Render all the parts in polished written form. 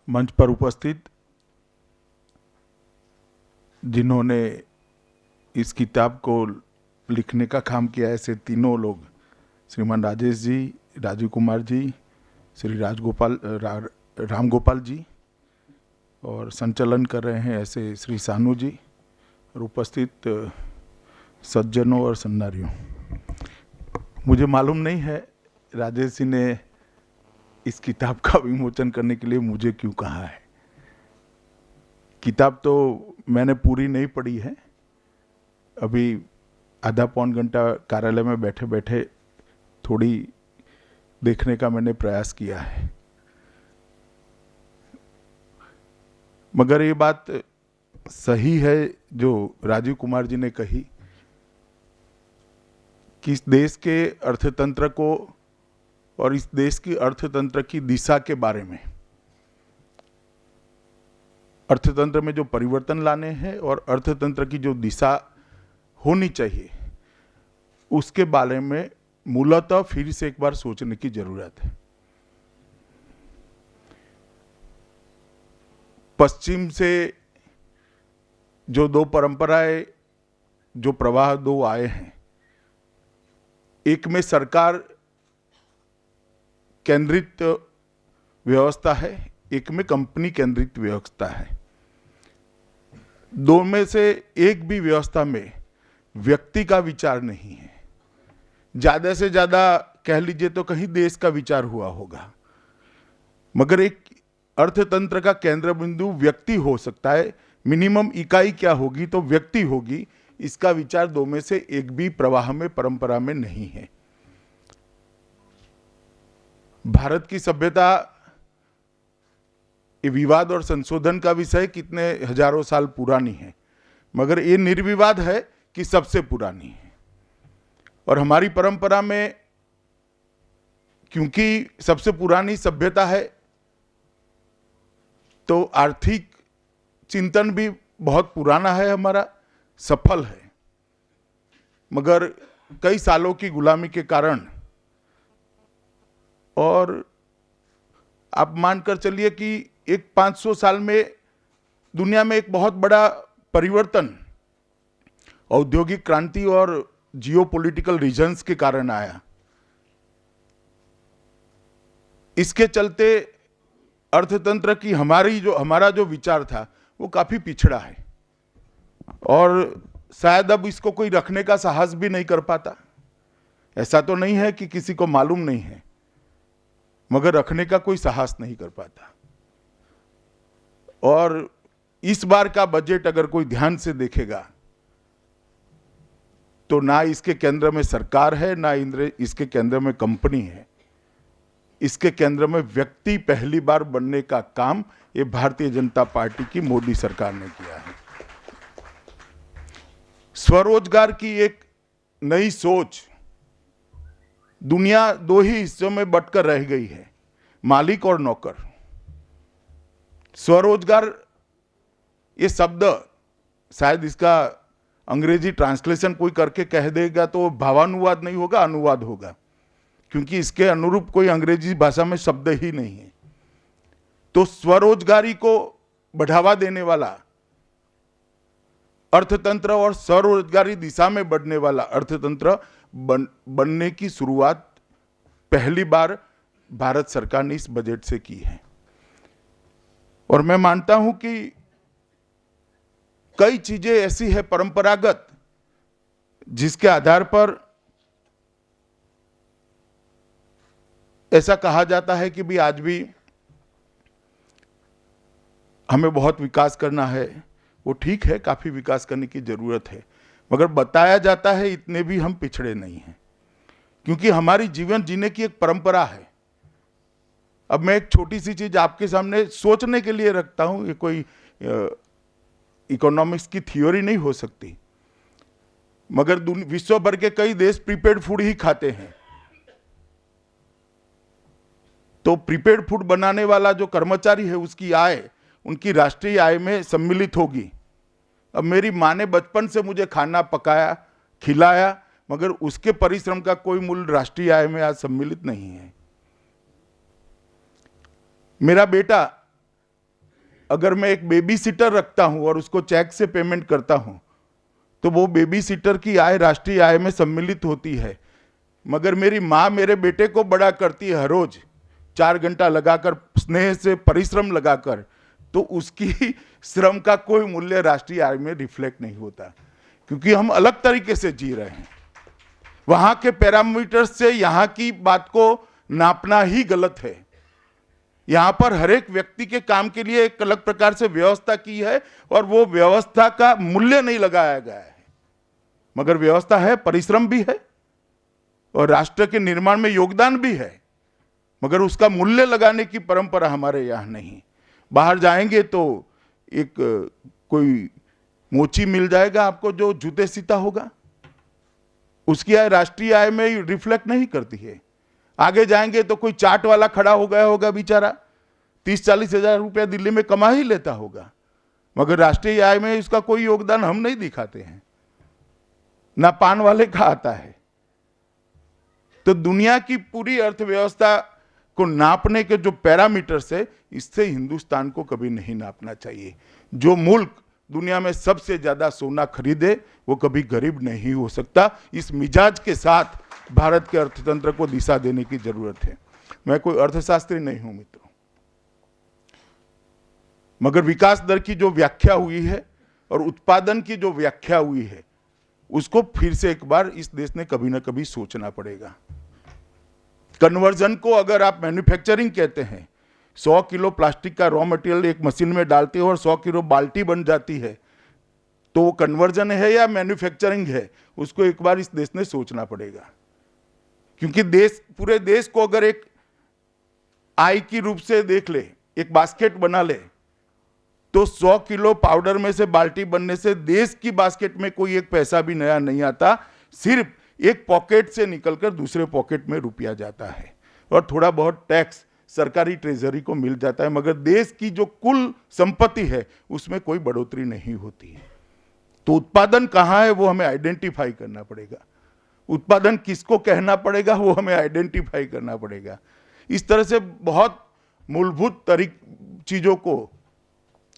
मंच पर उपस्थित जिन्होंने इस किताब को लिखने का काम किया, ऐसे तीनों लोग, श्रीमान राजेश जी, राजीव कुमार जी, श्री राम गोपाल जी, और संचालन कर रहे हैं ऐसे श्री सानू जी, और उपस्थित सज्जनों और सन्नारियों। मुझे मालूम नहीं है राजेश जी ने इस किताब का विमोचन करने के लिए मुझे क्यों कहा है। किताब तो मैंने पूरी नहीं पढ़ी है, अभी आधा पौन घंटा कार्यालय में बैठे बैठे थोड़ी देखने का मैंने प्रयास किया है। मगर ये बात सही है जो राजीव कुमार जी ने कही कि इस देश के अर्थतंत्र को और इस देश की अर्थतंत्र की दिशा के बारे में, अर्थतंत्र में जो परिवर्तन लाने हैं और अर्थतंत्र की जो दिशा होनी चाहिए, उसके बारे में मूलतः फिर से एक बार सोचने की जरूरत है। पश्चिम से जो दो परंपराएं, जो प्रवाह दो आए हैं, एक में सरकार केंद्रित व्यवस्था है, एक में कंपनी केंद्रित व्यवस्था है। दो में से एक भी व्यवस्था में व्यक्ति का विचार नहीं है। ज्यादा से ज्यादा कह लीजिए तो कहीं देश का विचार हुआ होगा, मगर एक अर्थतंत्र का केंद्र बिंदु व्यक्ति हो सकता है। मिनिमम इकाई क्या होगी तो व्यक्ति होगी, इसका विचार दो में से एक भी प्रवाह में, परंपरा में नहीं है। भारत की सभ्यता, ये विवाद और संशोधन का विषय कितने हजारों साल पुरानी है, मगर ये निर्विवाद है कि सबसे पुरानी है। और हमारी परंपरा में क्योंकि सबसे पुरानी सभ्यता है, तो आर्थिक चिंतन भी बहुत पुराना है, हमारा सफल है। मगर कई सालों की गुलामी के कारण, और आप मानकर चलिए कि एक 500 साल में दुनिया में एक बहुत बड़ा परिवर्तन औद्योगिक क्रांति और जियोपॉलिटिकल रीजन्स के कारण आया। इसके चलते अर्थतंत्र की हमारा जो विचार था वो काफी पिछड़ा है, और शायद अब इसको कोई रखने का साहस भी नहीं कर पाता। ऐसा तो नहीं है कि किसी को मालूम नहीं है, मगर रखने का कोई साहस नहीं कर पाता। और इस बार का बजट अगर कोई ध्यान से देखेगा तो ना इसके केंद्र में सरकार है, ना इसके केंद्र में कंपनी है। इसके केंद्र में व्यक्ति पहली बार बनने का काम ये भारतीय जनता पार्टी की मोदी सरकार ने किया है। स्वरोजगार की एक नई सोच, दुनिया दो ही हिस्सों में बंटकर रह गई है, मालिक और नौकर। स्वरोजगार ये शब्द, शायद इसका अंग्रेजी ट्रांसलेशन कोई करके कह देगा तो भावानुवाद नहीं होगा, अनुवाद होगा, क्योंकि इसके अनुरूप कोई अंग्रेजी भाषा में शब्द ही नहीं है। तो स्वरोजगारी को बढ़ावा देने वाला अर्थतंत्र और स्वरोजगारी दिशा में बढ़ने वाला अर्थतंत्र बनने की शुरुआत पहली बार भारत सरकार ने इस बजट से की है। और मैं मानता हूं कि कई चीजें ऐसी है परंपरागत, जिसके आधार पर ऐसा कहा जाता है कि भी आज भी हमें बहुत विकास करना है। वो ठीक है, काफी विकास करने की जरूरत है, मगर बताया जाता है इतने भी हम पिछड़े नहीं हैं, क्योंकि हमारी जीवन जीने की एक परंपरा है। अब मैं एक छोटी सी चीज आपके सामने सोचने के लिए रखता हूं, ये कोई इकोनॉमिक्स की थ्योरी नहीं हो सकती, मगर विश्व भर के कई देश प्रीपेड फूड ही खाते हैं। तो प्रीपेड फूड बनाने वाला जो कर्मचारी है, उसकी आय उनकी राष्ट्रीय आय में सम्मिलित होगी। अब मेरी माँ ने बचपन से मुझे खाना पकाया, खिलाया, मगर उसके परिश्रम का कोई मूल्य राष्ट्रीय आय में आज सम्मिलित नहीं है। मेरा बेटा अगर मैं एक बेबी सिटर रखता हूं और उसको चेक से पेमेंट करता हूं तो वो बेबी सिटर की आय राष्ट्रीय आय में सम्मिलित होती है। मगर मेरी माँ मेरे बेटे को बड़ा करती है हर रोज 4 घंटा लगाकर, स्नेह से परिश्रम लगाकर, तो उसकी श्रम का कोई मूल्य राष्ट्रीय आय में रिफ्लेक्ट नहीं होता, क्योंकि हम अलग तरीके से जी रहे हैं। वहां के पैरामीटर्स से यहां की बात को नापना ही गलत है। यहां पर हर एक व्यक्ति के काम के लिए एक अलग प्रकार से व्यवस्था की है और वो व्यवस्था का मूल्य नहीं लगाया गया है। मगर व्यवस्था है, परिश्रम भी है और राष्ट्र के निर्माण में योगदान भी है, मगर उसका मूल्य लगाने की परंपरा हमारे यहां नहीं। बाहर जाएंगे तो एक कोई मोची मिल जाएगा आपको जो जूते सीता होगा, उसकी आय राष्ट्रीय आय में रिफ्लेक्ट नहीं करती है। आगे जाएंगे तो कोई चाट वाला खड़ा हो गया होगा, बेचारा 30-40 हजार रुपया दिल्ली में कमा ही लेता होगा, मगर राष्ट्रीय आय में इसका कोई योगदान हम नहीं दिखाते हैं, ना पान वाले का आता है। तो दुनिया की पूरी अर्थव्यवस्था को नापने के जो पैरामीटर्स है, इससे हिंदुस्तान को कभी नहीं नापना चाहिए। जो मुल्क दुनिया में सबसे ज्यादा सोना खरीदे वो कभी गरीब नहीं हो सकता। इस मिजाज के साथ भारत के अर्थतंत्र को दिशा देने की जरूरत है। मैं कोई अर्थशास्त्री नहीं हूं मित्रों, मगर विकास दर की जो व्याख्या हुई है और उत्पादन की जो व्याख्या हुई है, उसको फिर से एक बार इस देश ने कभी ना कभी सोचना पड़ेगा। कन्वर्जन को अगर आप मैन्युफैक्चरिंग कहते हैं, 100 किलो प्लास्टिक का रॉ मटेरियल एक मशीन में डालते हो और 100 किलो बाल्टी बन जाती है, तो वो कन्वर्जन है या मैन्युफैक्चरिंग है, उसको एक बार इस देश ने सोचना पड़ेगा। क्योंकि पूरे देश को अगर एक आय की रूप से देख ले, एक बास्केट बना ले, तो 100 किलो पाउडर में से बाल्टी बनने से देश की बास्केट में कोई एक पैसा भी नया नहीं आता, सिर्फ एक पॉकेट से निकलकर दूसरे पॉकेट में रुपया जाता है और थोड़ा बहुत टैक्स सरकारी ट्रेजरी को मिल जाता है, मगर देश की जो कुल संपत्ति है उसमें कोई बढ़ोतरी नहीं होती है। तो उत्पादन कहाँ है वो हमें आइडेंटिफाई करना पड़ेगा, उत्पादन किसको कहना पड़ेगा वो हमें आइडेंटिफाई करना पड़ेगा। इस तरह से बहुत मूलभूत चीजों को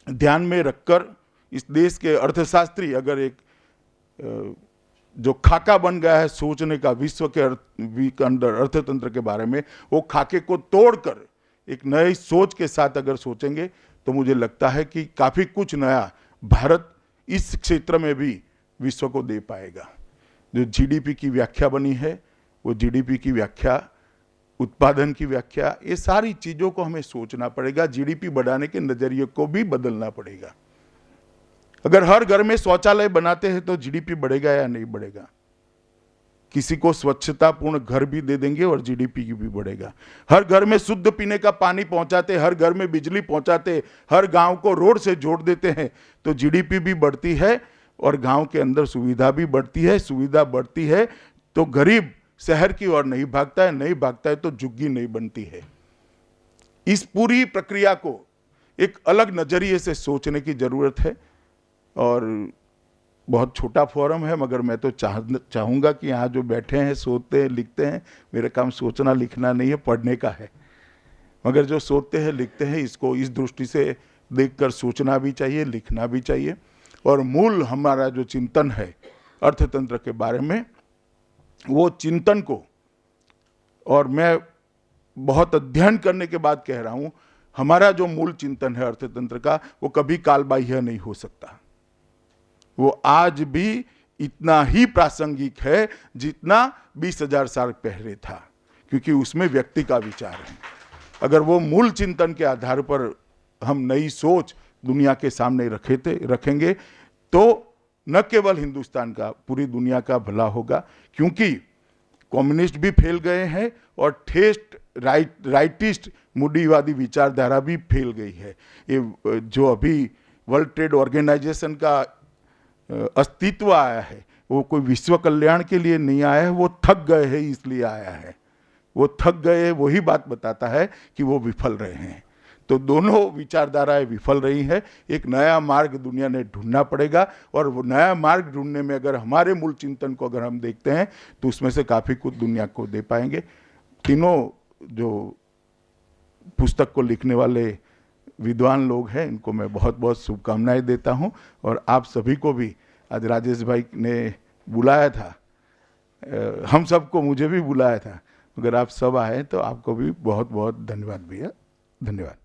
ध्यान में रखकर इस देश के अर्थशास्त्री अगर एक जो खाका बन गया है सोचने का विश्व के अंदर अर्थतंत्र के बारे में, वो खाके को तोड़कर एक नई सोच के साथ अगर सोचेंगे तो मुझे लगता है कि काफी कुछ नया भारत इस क्षेत्र में भी विश्व को दे पाएगा। जो जीडीपी की व्याख्या बनी है, वो जीडीपी की व्याख्या, उत्पादन की व्याख्या, ये सारी चीजों को हमें सोचना पड़ेगा। जीडीपी बढ़ाने के नजरिए को भी बदलना पड़ेगा। अगर हर घर में शौचालय बनाते हैं तो जीडीपी बढ़ेगा या नहीं बढ़ेगा? किसी को स्वच्छतापूर्ण घर भी दे देंगे और जीडीपी भी बढ़ेगा। हर घर में शुद्ध पीने का पानी पहुंचाते, हर घर में बिजली पहुंचाते, हर गांव को रोड से जोड़ देते हैं तो जीडीपी भी बढ़ती है और गांव के अंदर सुविधा भी बढ़ती है। सुविधा बढ़ती है तो गरीब शहर की ओर नहीं भागता है, नहीं भागता है तो झुग्गी नहीं बनती है। इस पूरी प्रक्रिया को एक अलग नजरिए से सोचने की जरूरत है और बहुत छोटा फोरम है, मगर मैं तो चाहूंगा कि यहाँ जो बैठे हैं, सोचते हैं, लिखते हैं, मेरा काम सोचना लिखना नहीं है, पढ़ने का है, मगर जो सोचते हैं लिखते हैं इसको इस दृष्टि से देखकर सोचना भी चाहिए, लिखना भी चाहिए। और मूल हमारा जो चिंतन है अर्थतंत्र के बारे में, वो चिंतन को, और मैं बहुत अध्ययन करने के बाद कह रहा हूं, हमारा जो मूल चिंतन है अर्थतंत्र का, वो कभी कालबाह्य नहीं हो सकता। वो आज भी इतना ही प्रासंगिक है जितना 20,000 साल पहले था, क्योंकि उसमें व्यक्ति का विचार है। अगर वो मूल चिंतन के आधार पर हम नई सोच दुनिया के सामने रखेंगे तो न केवल हिंदुस्तान का, पूरी दुनिया का भला होगा। क्योंकि कम्युनिस्ट भी फैल गए हैं और ठेस्ट राइटिस्ट मूडीवादी विचारधारा भी फैल गई है। ये जो अभी वर्ल्ड ट्रेड ऑर्गेनाइजेशन का अस्तित्व आया है, वो कोई विश्व कल्याण के लिए नहीं आया है, वो थक गए हैं इसलिए आया है। वो थक गए, वही बात बताता है कि वो विफल रहे हैं। तो दोनों विचारधाराएं विफल रही हैं। एक नया मार्ग दुनिया ने ढूंढना पड़ेगा और वो नया मार्ग ढूंढने में अगर हमारे मूल चिंतन को अगर हम देखते हैं तो उसमें से काफ़ी कुछ दुनिया को दे पाएंगे। तीनों जो पुस्तक को लिखने वाले विद्वान लोग हैं, इनको मैं बहुत बहुत शुभकामनाएं देता हूं। और आप सभी को भी आज राजेश भाई ने बुलाया था, हम सबको, मुझे भी बुलाया था, अगर आप सब आए तो आपको भी बहुत बहुत धन्यवाद भैया, धन्यवाद।